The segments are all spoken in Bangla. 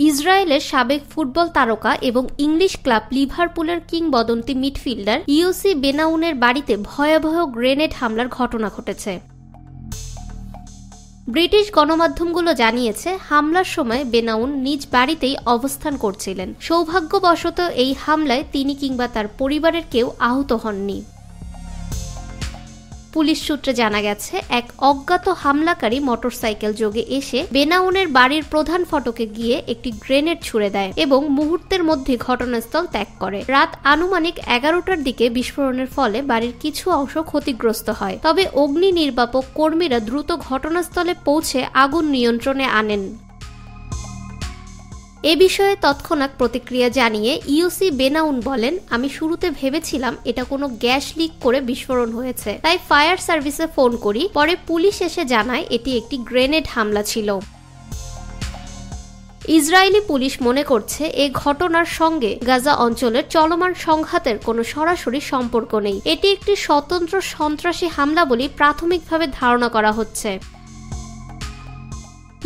ইসরায়েলের সাবেক ফুটবল তারকা এবং ইংলিশ ক্লাব লিভারপুলের কিংবদন্তি মিডফিল্ডার ইয়োসি বেনাউনের বাড়িতে ভয়াবহ গ্রেনেড হামলার ঘটনা ঘটেছে। ব্রিটিশ গণমাধ্যমগুলো জানিয়েছে, হামলার সময় বেনাউন নিজ বাড়িতেই অবস্থান করছিলেন। সৌভাগ্যবশত এই হামলায় তিনি কিংবা তার পরিবারের কেউ আহত হননি। পুলিশ সূত্রে জানা গেছে, এক অজ্ঞাত হামলাকারী মোটরসাইকেল যোগে এসে বেনাউনের বাড়ির প্রধান ফটকে গিয়ে একটি গ্রেনেড ছুড়ে দেয় এবং মুহূর্তের মধ্যে ঘটনাস্থল ত্যাগ করে। রাত আনুমানিক 11টার দিকে বিস্ফোরণের ফলে বাড়ির কিছু অংশ ক্ষতিগ্রস্ত হয়, তবে অগ্নি নির্বাপক কর্মীরা দ্রুত ঘটনাস্থলে পৌঁছে আগুন নিয়ন্ত্রণে আনেন। এ বিষয়ে তৎক্ষণাৎ প্রতিক্রিয়া জানিয়ে ইয়োসি বেনাউন বলেন, আমি শুরুতে ভেবেছিলাম এটা কোনো গ্যাস লিক করে বিস্ফোরণ হয়েছে, তাই ফায়ার সার্ভিসে ফোন করি। পরে পুলিশ এসে জানায় এটি একটি গ্রেনেড হামলা ছিল। ইসরায়েলি পুলিশ মনে করছে এ ঘটনার সঙ্গে গাজা অঞ্চলের চলমান সংঘাতের কোনো সরাসরি সম্পর্ক নেই। এটি একটি স্বতন্ত্র সন্ত্রাসী হামলা বলে প্রাথমিকভাবে ধারণা করা হচ্ছে।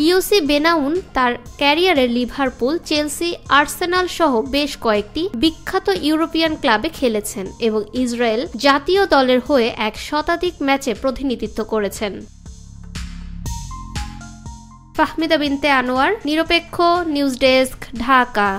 ইয়োসি বেনাউন তার ক্যারিয়ারে লিভারপুল, চেলসি, আর্সেনাল সহ বেশ কয়েকটি বিখ্যাত ইউরোপিয়ান ক্লাবে খেলেছেন এবং ইসরায়েল জাতীয় দলের হয়ে 1 শতাধিক ম্যাচে প্রতিনিধিত্ব করেছেন। ফাহমিদা বিনতে আনোয়ার, নিরপেক্ষ নিউজ ডেস্ক, ঢাকা।